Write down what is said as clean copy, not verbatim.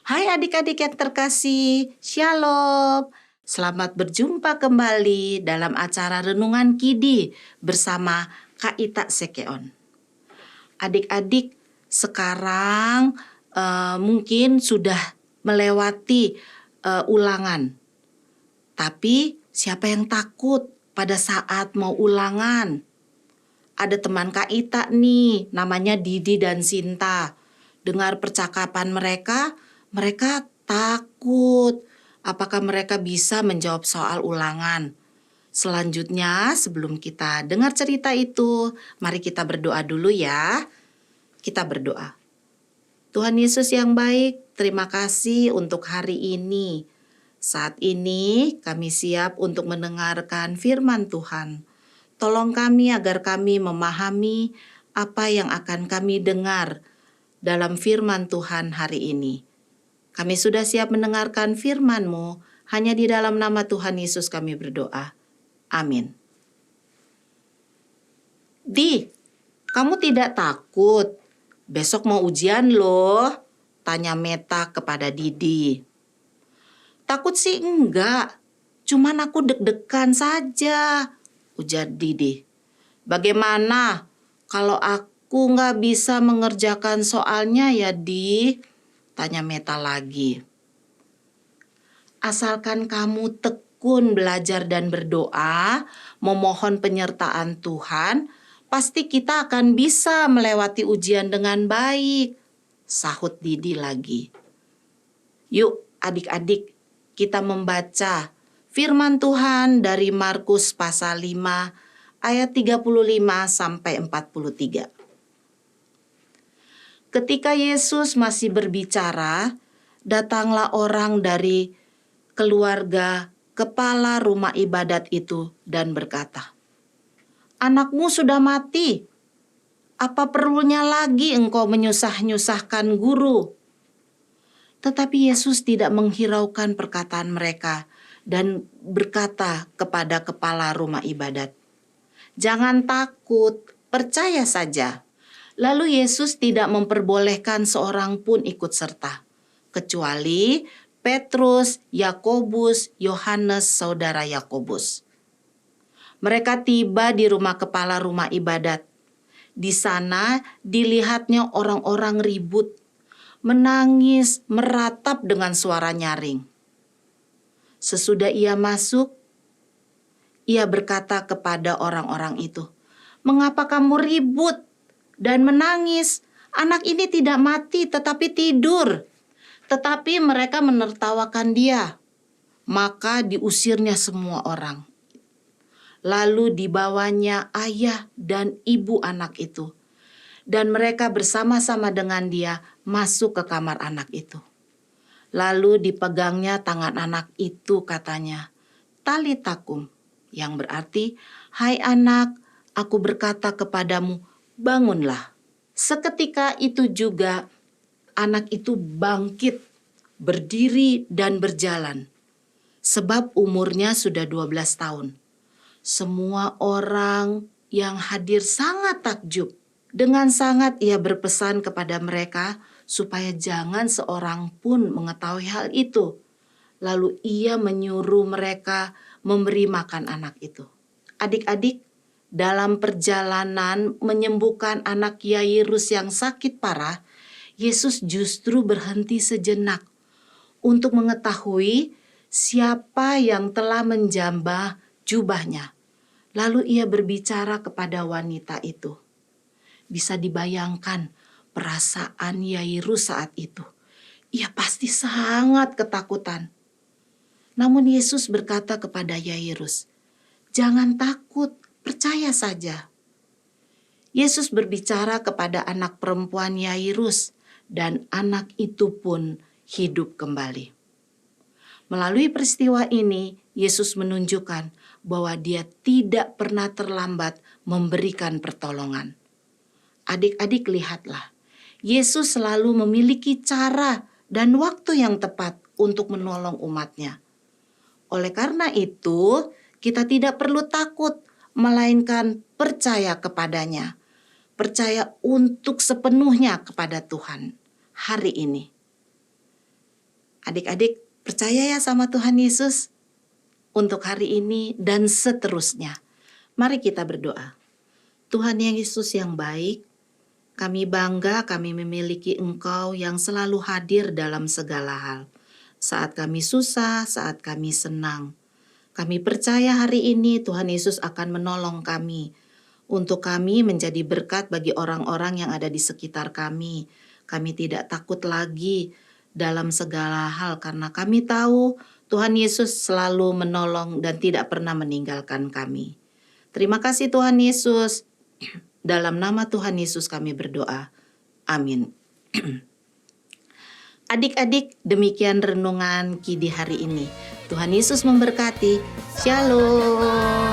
Hai adik-adik yang terkasih, Shalom. Selamat berjumpa kembali dalam acara Renungan Kidi bersama Kak Ita Sekeon. Adik-adik sekarang mungkin sudah melewati ulangan. Tapi siapa yang takut pada saat mau ulangan? Ada teman Kak Ita nih, namanya Didi dan Sinta. Dengar percakapan mereka takut. Apakah mereka bisa menjawab soal ulangan? Selanjutnya, sebelum kita dengar cerita itu, mari kita berdoa dulu ya. Kita berdoa. Tuhan Yesus yang baik, terima kasih untuk hari ini. Saat ini kami siap untuk mendengarkan firman Tuhan. Tolong kami agar kami memahami apa yang akan kami dengar dalam firman Tuhan hari ini. Kami sudah siap mendengarkan firman-Mu, hanya di dalam nama Tuhan Yesus kami berdoa. Amin. Di, kamu tidak takut? Besok mau ujian loh, tanya Meta kepada Didi. Takut sih enggak, cuman aku deg-degan saja, ujar Didi. Bagaimana kalau aku nggak bisa mengerjakan soalnya ya, Di? Tanya Meta lagi. Asalkan kamu tekun belajar dan berdoa, memohon penyertaan Tuhan, pasti kita akan bisa melewati ujian dengan baik, sahut Didi lagi. Yuk adik-adik, kita membaca firman Tuhan dari Markus pasal 5 ayat 35 sampai 43. Ketika Yesus masih berbicara, datanglah orang dari keluarga kepala rumah ibadat itu dan berkata, "Anakmu sudah mati. Apa perlunya lagi engkau menyusah-nyusahkan guru?" Tetapi Yesus tidak menghiraukan perkataan mereka dan berkata kepada kepala rumah ibadat, "Jangan takut, percaya saja." Lalu Yesus tidak memperbolehkan seorang pun ikut serta, kecuali Petrus, Yakobus, Yohanes, saudara Yakobus. Mereka tiba di rumah kepala rumah ibadat. Di sana dilihatnya orang-orang ribut, menangis, meratap dengan suara nyaring. Sesudah ia masuk, ia berkata kepada orang-orang itu, "Mengapa kamu ribut dan menangis? Anak ini tidak mati tetapi tidur." Tetapi mereka menertawakan dia. Maka diusirnya semua orang. Lalu dibawanya ayah dan ibu anak itu. Dan mereka bersama-sama dengan dia masuk ke kamar anak itu. Lalu dipegangnya tangan anak itu, katanya, "Talitakum," yang berarti, "Hai anak, aku berkata kepadamu, bangunlah." Seketika itu juga anak itu bangkit, berdiri dan berjalan. Sebab umurnya sudah 12 tahun. Semua orang yang hadir sangat takjub. Dengan sangat ia berpesan kepada mereka supaya jangan seorang pun mengetahui hal itu. Lalu ia menyuruh mereka memberi makan anak itu. Adik-adik, dalam perjalanan menyembuhkan anak Yairus yang sakit parah, Yesus justru berhenti sejenak untuk mengetahui siapa yang telah menjambah jubahnya. Lalu ia berbicara kepada wanita itu. Bisa dibayangkan perasaan Yairus saat itu. Ia pasti sangat ketakutan. Namun Yesus berkata kepada Yairus, "Jangan takut, percaya saja." Yesus berbicara kepada anak perempuan Yairus, dan anak itu pun hidup kembali. Melalui peristiwa ini, Yesus menunjukkan bahwa dia tidak pernah terlambat memberikan pertolongan. Adik-adik, lihatlah, Yesus selalu memiliki cara dan waktu yang tepat untuk menolong umatnya. Oleh karena itu, kita tidak perlu takut, melainkan percaya kepadanya. Percaya untuk sepenuhnya kepada Tuhan hari ini. Adik-adik percaya ya sama Tuhan Yesus untuk hari ini dan seterusnya. Mari kita berdoa. Tuhan Yesus yang baik, kami bangga kami memiliki Engkau yang selalu hadir dalam segala hal. Saat kami susah, saat kami senang. Kami percaya hari ini Tuhan Yesus akan menolong kami. Untuk kami menjadi berkat bagi orang-orang yang ada di sekitar kami. Kami tidak takut lagi dalam segala hal karena kami tahu Tuhan Yesus selalu menolong dan tidak pernah meninggalkan kami. Terima kasih Tuhan Yesus. Dalam nama Tuhan Yesus kami berdoa. Amin. Adik-adik, demikian renungan Kidi hari ini. Tuhan Yesus memberkati. Shalom.